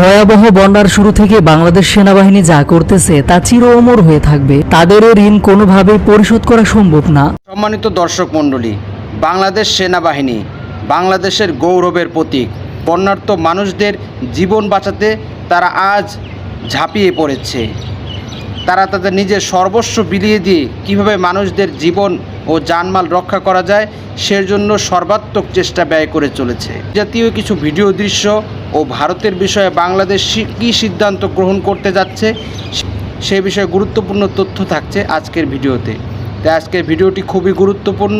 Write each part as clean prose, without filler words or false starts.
ভয়াবহ বন্যার শুরু থেকে বাংলাদেশ সেনাবাহিনী যা করতেছে তা চির অমর হয়ে থাকবে। তাদের ঋণ কোনোভাবেই পরিশোধ করা সম্ভব না। সম্মানিত দর্শক মণ্ডলী, বাংলাদেশ সেনাবাহিনী বাংলাদেশের গৌরবের প্রতীক। বন্যার্ত মানুষদের জীবন বাঁচাতে তারা আজ ঝাঁপিয়ে পড়েছে। তারা তাদের নিজের সর্বস্ব বিলিয়ে দিয়ে কীভাবে মানুষদের জীবন ও জানমাল রক্ষা করা যায় সেজন্য সর্বাত্মক চেষ্টা ব্যয় করে চলেছে। জাতীয় কিছু ভিডিও দৃশ্য ও ভারতের বিষয়ে বাংলাদেশ কী সিদ্ধান্ত গ্রহণ করতে যাচ্ছে সে বিষয়ে গুরুত্বপূর্ণ তথ্য থাকছে আজকের ভিডিওতে। তাই আজকের ভিডিওটি খুবই গুরুত্বপূর্ণ।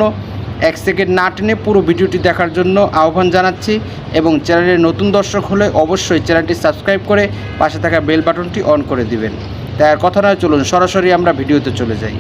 1 সেকেন্ড না টেনে পুরো ভিডিওটি দেখার জন্য আহ্বান জানাচ্ছি এবং চ্যানেলের নতুন দর্শক হলে অবশ্যই চ্যানেলটি সাবস্ক্রাইব করে পাশে থাকা বেল বাটনটি অন করে দিবেন। তাই আর কথা নয়, চলুন সরাসরি আমরা ভিডিওতে চলে যাই।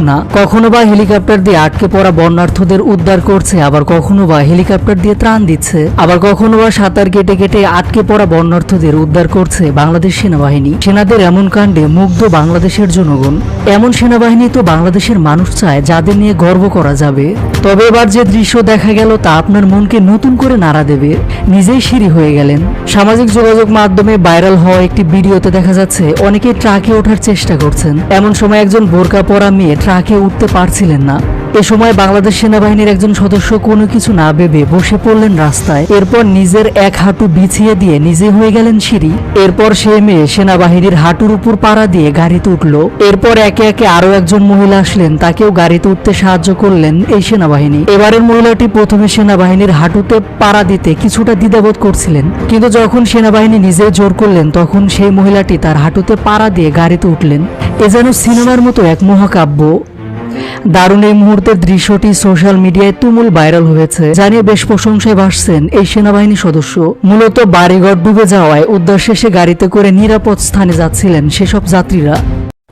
না, কখনো বা হেলিকপ্টার দিয়ে আটকে পড়া বন্যার্থদের উদ্ধার করছে, আবার কখনো বা হেলিকপ্টার দিয়ে ত্রাণ দিচ্ছে, আবার কখনো বা সাঁতার কেটে কেটে আটকে পড়া বন্যার্থদের উদ্ধার করছে বাংলাদেশ সেনাবাহিনী। সেনাদের এমন কাণ্ডে মুগ্ধ বাংলাদেশের জনগণ। এমন সেনাবাহিনী তো বাংলাদেশের মানুষ চায়, যাদের নিয়ে গর্ব করা যাবে। তবে এবার যে দৃশ্য দেখা গেল তা আপনার মনকে নতুন করে নাড়া দেবে। নিজেই সিঁড়ি হয়ে গেলেন। সামাজিক যোগাযোগ মাধ্যমে ভাইরাল হওয়া একটি ভিডিওতে দেখা যাচ্ছে অনেকে ট্রাকে ওঠার চেষ্টা করছেন। এমন সময় একজন বোরকা পরা মেয়ে ট্রাকে উঠতে পারছিলেন না। এ সময় বাংলাদেশ সেনাবাহিনীর একজন সদস্য কোনো কিছু না ভেবে বসে পড়লেন রাস্তায়। এরপর নিজের এক হাঁটু বিছিয়ে দিয়ে নিজে হয়ে গেলেন সিঁড়ি। এরপর সে মেয়ে সেনাবাহিনীর হাঁটুর উপর পাড়া দিয়ে গাড়িতে উঠল। এরপর একে একে আরো একজন মহিলা আসলেন, তাকেও গাড়িতে উঠতে সাহায্য করলেন এই সেনাবাহিনী। এবারের মহিলাটি প্রথমে সেনাবাহিনীর হাঁটুতে পাড়া দিতে কিছুটা দ্বিধাবোধ করছিলেন, কিন্তু যখন সেনাবাহিনী নিজে জোর করলেন তখন সেই মহিলাটি তার হাঁটুতে পাড়া দিয়ে গাড়িতে উঠলেন। এ যেন সিনেমার মতো এক মহাকাব্য। দারুণ এই মুহূর্তের দৃশ্যটি সোশ্যাল মিডিয়ায় তুমুল ভাইরাল হয়েছে, জানিয়ে বেশ প্রশংসায় ভাসছেন এই সেনাবাহিনী সদস্য। মূলত বাড়িঘর ডুবে যাওয়ায় উদ্ধার শেষে গাড়িতে করে নিরাপদ স্থানে যাচ্ছিলেন সেসব যাত্রীরা।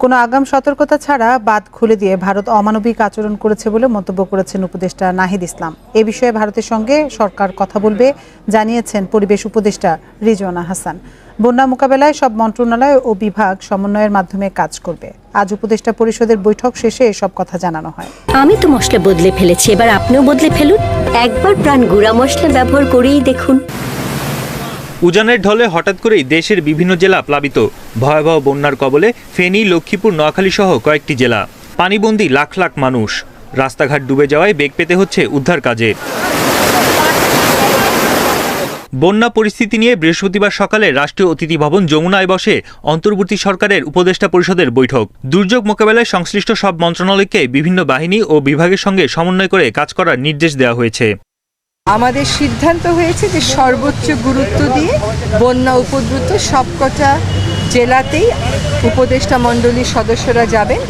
কোনো আগাম সতর্কতা ছাড়া বাঁধ খুলে দিয়ে ভারত অমানবিক আচরণ করেছে বলে মন্তব্য করেছেন উপদেষ্টা নাহিদ ইসলাম। এ বিষয়ে ভারতের সঙ্গে সরকার কথা বলবে জানিয়েছেন পরিবেশ উপদেষ্টা রিজওয়ানা হাসান। বন্যা মোকাবেলায় সব মন্ত্রণালয় ও বিভাগ সমন্বয়ের মাধ্যমে কাজ করবে। আজ উপদেষ্টা পরিষদের বৈঠক শেষে এসব কথা জানানো হয়। আমি তো মশলা বদলে ফেলেছি, এবার আপনিও বদলে ফেলুন। একবার প্রাণ গুঁড়া মশলা ব্যবহার করেই দেখুন। উজানের ঢলে হঠাৎ করেই দেশের বিভিন্ন জেলা প্লাবিত। ভয়াবহ বন্যার কবলে ফেনী, লক্ষ্মীপুর, নোয়াখালী সহ কয়েকটি জেলা। পানিবন্দী লাখ লাখ মানুষ। রাস্তাঘাট ডুবে যাওয়ায় বেগ পেতে হচ্ছে উদ্ধার কাজে। বন্যা পরিস্থিতি নিয়ে বৃহস্পতিবার সকালে রাষ্ট্রীয় অতিথি ভবন যমুনায় বসে অন্তর্বর্তী সরকারের উপদেষ্টা পরিষদের বৈঠক। দুর্যোগ মোকাবেলায় সংশ্লিষ্ট সব মন্ত্রণালয়কে বিভিন্ন বাহিনী ও বিভাগের সঙ্গে সমন্বয় করে কাজ করার নির্দেশ দেওয়া হয়েছে। আমাদের সিদ্ধান্ত হয়েছে যে সর্বোচ্চ গুরুত্ব দিয়ে বন্যা উপদ্রুত সবকটা জেলাতেই উপদেষ্টা মণ্ডলীর সদস্যরা যাবেন।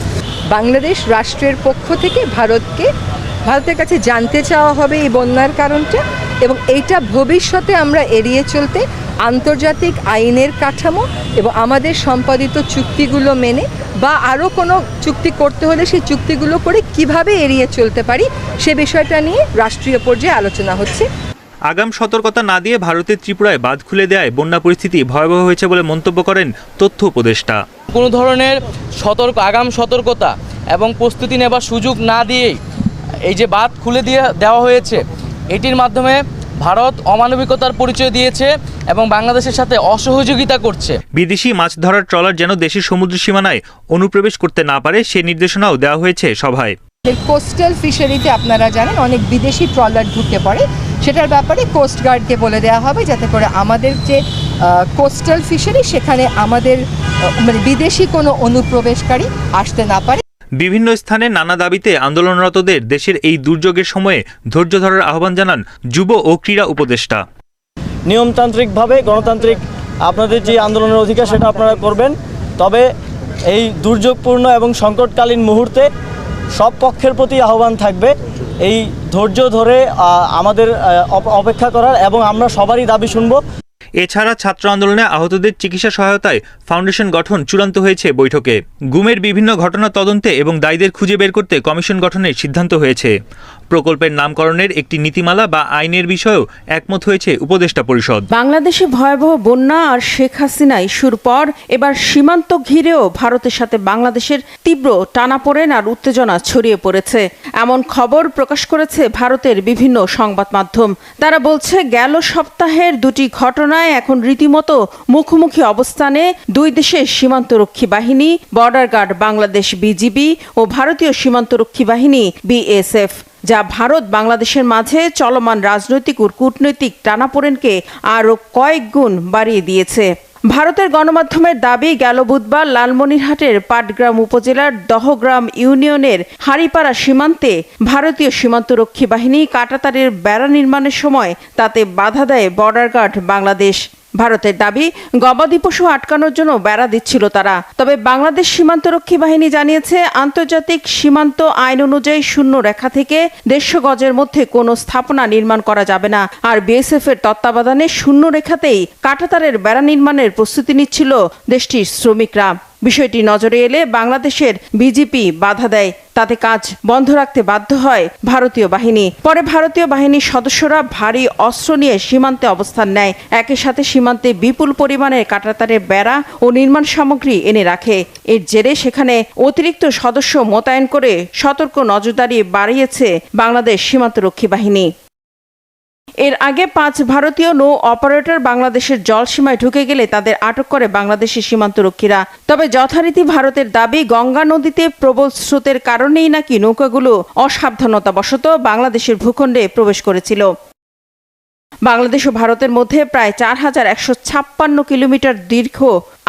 বাংলাদেশ রাষ্ট্রের পক্ষ থেকে ভারতের কাছে জানতে চাওয়া হবে এই বন্যার কারণটা, এবং এইটা ভবিষ্যতে আমরা এড়িয়ে চলতে আন্তর্জাতিক আইনের কাঠামো এবং আমাদের সম্পাদিত চুক্তিগুলো মেনে বা আরও কোনো চুক্তি করতে হলে সেই চুক্তিগুলো করে কিভাবে এড়িয়ে চলতে পারি সে বিষয়টা নিয়ে রাষ্ট্রীয় পর্যায়ে আলোচনা হচ্ছে। আগাম সতর্কতা না দিয়ে ভারতের ত্রিপুরায় বাঁধ খুলে দেওয়ায় বন্যা পরিস্থিতি ভয়াবহ হয়েছে বলে মন্তব্য করেন তথ্য উপদেষ্টা। কোনো ধরনের আগাম সতর্কতা এবং প্রস্তুতি নেবার সুযোগ না দিয়েই এই যে বাঁধ খুলে দেওয়া হয়েছে, এটির মাধ্যমে ভারত অমানবিকতার পরিচয় দিয়েছে এবং বাংলাদেশের সাথে অসহযোগিতা করছে। বিদেশি মাছ ধরার ট্রলার যেন দেশের সমুদ্র সীমানায় অনুপ্রবেশ করতে না পারে সে নির্দেশনাও দেওয়া হয়েছে সভায়। কোস্টাল ফিশারিতে আপনারা জানেন অনেক বিদেশি ট্রলার ঢুকে পড়ে, সেটার ব্যাপারে কোস্টগার্ডকে বলে দেওয়া হবে যাতে করে আমাদের যে কোস্টাল ফিশারি সেখানে আমাদের বিদেশি কোনো অনুপ্রবেশকারী আসতে না পারে। বিভিন্ন স্থানে নানা দাবিতে আন্দোলনরতদের দেশের এই দুর্যোগের সময়ে ধৈর্য ধরার আহ্বান জানান যুব ও ক্রীড়া উপদেষ্টা। নিয়মতান্ত্রিকভাবে গণতান্ত্রিক আপনাদের যে আন্দোলনের অধিকার সেটা আপনারা করবেন, তবে এই দুর্যোগপূর্ণ এবং সংকটকালীন মুহূর্তে সব পক্ষের প্রতি আহ্বান থাকবে এই ধৈর্য ধরে আমাদের অপেক্ষা করার, এবং আমরা সবারই দাবি শুনব। এছাড়া ছাত্র আন্দোলনে আহতদের চিকিৎসা সহায়তায় ফাউন্ডেশন গঠন চূড়ান্ত হয়েছে বৈঠকে। গুমের বিভিন্ন ঘটনা তদন্তে এবং দায়ীদের খুঁজে বের করতে কমিশন গঠনের সিদ্ধান্ত হয়েছে। প্রকল্পের নামকরণের একটি নীতিমালা বা আইনের বিষয়েও একমত হয়েছে উপদেষ্টা পরিষদ। বাংলাদেশে ভয়াবহ বন্যা আর শেখ হাসিনা ইস্যুর পর এবার সীমান্ত ঘিরেও ভারতের সাথে বাংলাদেশের তীব্র টানাপোড়েন আর উত্তেজনা ছড়িয়ে পড়েছে এমন খবর প্রকাশ করেছে ভারতের বিভিন্ন সংবাদ মাধ্যম। তারা বলছে গেল সপ্তাহের দুটি ঘটনায় এখন রীতিমতো মুখোমুখি অবস্থানে দুই দেশের সীমান্তরক্ষী বাহিনী, বর্ডার গার্ড বাংলাদেশ বিজিবি ও ভারতীয় সীমান্তরক্ষী বাহিনী বিএসএফ, যা ভারত বাংলাদেশের মাঝে চলমান রাজনৈতিক ও কূটনৈতিক টানাপোড়েনকে আরও কয়েক গুণ বাড়িয়ে দিয়েছে। ভারতের গণমাধ্যমের দাবি, গেল বুধবার লালমনিরহাটের পাটগ্রাম উপজেলার দহগ্রাম ইউনিয়নের হাড়িপাড়া সীমান্তে ভারতীয় সীমান্তরক্ষী বাহিনী কাঁটাতারের বেড়া নির্মাণের সময় তাতে বাধা দেয় বর্ডার গার্ড বাংলাদেশ। ভারতের দাবি, গবাদি পশু আটকানোর জন্য বেড়া দিচ্ছিল তারা। তবে বাংলাদেশ সীমান্তরক্ষী বাহিনী জানিয়েছে, আন্তর্জাতিক সীমান্ত আইন অনুযায়ী শূন্য রেখা থেকে 150 গজের মধ্যে কোনো স্থাপনা নির্মাণ করা যাবে না। আর বিএসএফ এর তত্ত্বাবধানে শূন্য রেখাতেই কাঁটাতারের বেড়া নির্মাণের প্রস্তুতি নিচ্ছিল দেশটির শ্রমিকরা। বিষয়টি নজরে এলে বাংলাদেশের বিজিপি বাধা দেয়, তাতে কাজ বন্ধ রাখতে বাধ্য হয় ভারতীয় বাহিনী। পরে ভারতীয় বাহিনীর সদস্যরা ভারী অস্ত্র নিয়ে সীমান্তে অবস্থান নেয়। একই সাথে সীমান্তে বিপুল পরিমাণের কাঁটাতারের বেড়া ও নির্মাণ সামগ্রী এনে রাখে। এর জেরে সেখানে অতিরিক্ত সদস্য মোতায়েন করে সতর্ক নজরদারি বাড়িয়েছে বাংলাদেশ সীমান্তরক্ষী বাহিনী। এর আগে 5 ভারতীয় নৌ অপারেটর বাংলাদেশের জলসীমায় ঢুকে গেলে তাদের আটক করে বাংলাদেশের সীমান্তরক্ষীরা। তবে যথারীতি ভারতের দাবি, গঙ্গা নদীতে প্রবল স্রোতের কারণেই নাকি নৌকাগুলো অসাবধানতাবশত বাংলাদেশের ভূখণ্ডে প্রবেশ করেছিল। বাংলাদেশ ও ভারতের মধ্যে প্রায় 4156 কিলোমিটার দীর্ঘ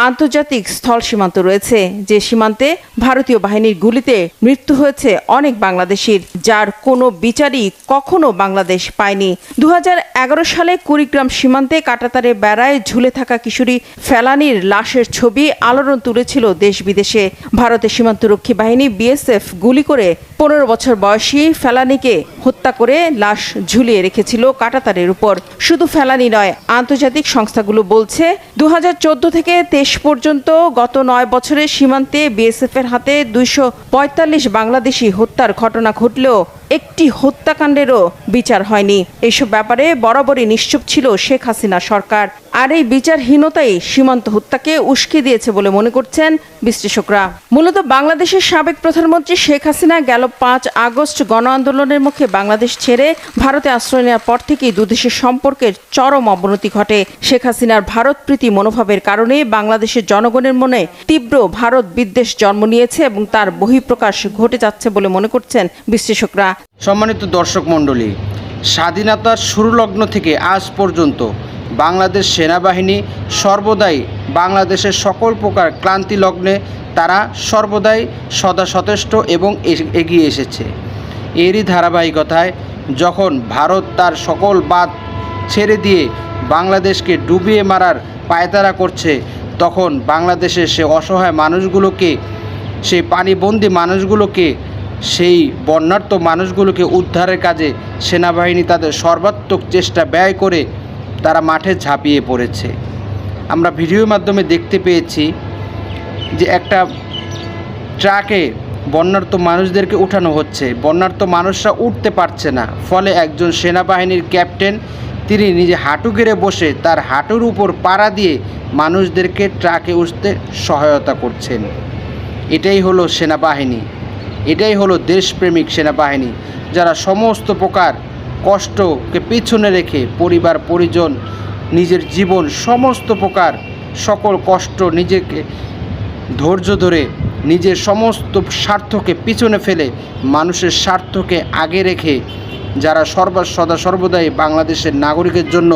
আন্তর্জাতিক স্থল সীমান্ত রয়েছে, যে সীমান্তে ভারতীয় বাহিনীর গুলিতে মৃত্যু হয়েছে অনেক বাংলাদেশির, যার কোনো বিচারই কখনো বাংলাদেশ পায়নি। 2011 সালে কুড়িগ্রাম সীমান্তে কাঁটাতারে বেড়ায় ঝুলে থাকা কিশোরী ফেলানীর লাশের ছবি আলোড়ন তুলেছিল দেশ বিদেশে। ভারতের সীমান্তরক্ষী বাহিনী বিএসএফ গুলি করে 15 বছর বয়সী ফেলানীকে হত্যা করে লাশ ঝুলিয়ে রেখেছিল কাঁটাতারের উপর। শুধু ফেলানী নয়, আন্তর্জাতিক সংস্থাগুলো বলছে 2014 থেকে 23 পর্যন্ত গত 9 বছরে সীমান্তে বিএসএফ এর হাতে 245 বাংলাদেশি হত্যার ঘটনা ঘটলেও একটি হত্যাকাণ্ডেরও বিচার হয়নি। এসব ব্যাপারে বরাবরই নিশ্চুপ ছিল শেখ হাসিনা সরকার। আর এই বিচারহীনতাই সীমান্ত হত্যাকে উস্কে দিয়েছে বলে মনে করছেন বিশ্লেষকরা। মূলত বাংলাদেশের সাবেক প্রধানমন্ত্রী শেখ হাসিনা গেল 5 আগস্ট গণ আন্দোলনের মুখে বাংলাদেশ ছেড়ে ভারতে আশ্রয় নেওয়ার পর থেকেই দুদেশের সম্পর্কের চরম অবনতি ঘটে। শেখ হাসিনার ভারত প্রীতি মনোভাবের কারণে বাংলাদেশের জনগণের মনে তীব্র ভারত বিদ্বেষ জন্ম নিয়েছে এবং তার বহিঃপ্রকাশ ঘটে যাচ্ছে বলে মনে করছেন বিশ্লেষকরা। সম্মানিত দর্শক মণ্ডলী, স্বাধীনতার শুরু লগ্ন থেকে আজ পর্যন্ত বাংলাদেশ সেনাবাহিনী সর্বদাই বাংলাদেশের সকল প্রকার ক্লান্তি লগ্নে তারা সর্বদাই সদা সচেষ্ট এবং এগিয়ে এসেছে। এরই ধারাবাহিকতায় যখন ভারত তার সকল বাঁধ ছেড়ে দিয়ে বাংলাদেশকে ডুবিয়ে মারার পায়তারা করছে, তখন বাংলাদেশের সে অসহায় মানুষগুলোকে, সেই পানিবন্দী মানুষগুলোকে, সেই বন্যার্ত মানুষগুলোকে উদ্ধারের কাজে সেনাবাহিনী তাদের সর্বাত্মক চেষ্টা ব্যয় করে তারা মাঠে ঝাঁপিয়ে পড়েছে। আমরা ভিডিওর মাধ্যমে দেখতে পেয়েছি যে একটা ট্রাকে বন্যার্ত মানুষদেরকে উঠানো হচ্ছে, বন্যার্ত মানুষরা উঠতে পারছে না, ফলে একজন সেনাবাহিনীর ক্যাপ্টেন তিনি নিজে হাঁটু গেড়ে বসে তার হাঁটুর উপর পাড়া দিয়ে মানুষদেরকে ট্রাকে উঠতে সহায়তা করছেন। এটাই হলো সেনাবাহিনী, এটাই হলো দেশপ্রেমিক সেনাবাহিনী, যারা সমস্ত প্রকার কষ্টকে পিছনে রেখে পরিবার পরিজন, নিজের জীবন, সমস্ত প্রকার সকল কষ্ট নিজেকে ধৈর্য ধরে নিজের সমস্ত স্বার্থকে পিছনে ফেলে মানুষের স্বার্থকে আগে রেখে যারা সদা সর্বদাই বাংলাদেশের নাগরিকের জন্য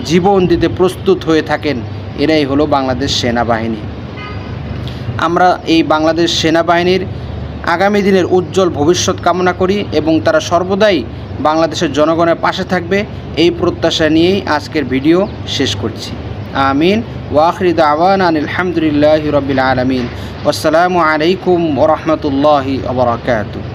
জীবন দিতে প্রস্তুত হয়ে থাকেন, এরাই হলো বাংলাদেশ সেনাবাহিনী। আমরা এই বাংলাদেশ সেনাবাহিনীর আগামী দিনের উজ্জ্বল ভবিষ্যৎ কামনা করি এবং তারা সর্বদাই বাংলাদেশের জনগণের পাশে থাকবে, এই প্রত্যাশা নিয়েই আজকের ভিডিও শেষ করছি। আমিন ওয়া আখিরু দাওয়ানা আলহামদুলিল্লাহি রাব্বিল আলামিন। আসসালামু আলাইকুম ওয়া রাহমাতুল্লাহি ওয়া বারাকাতুহু।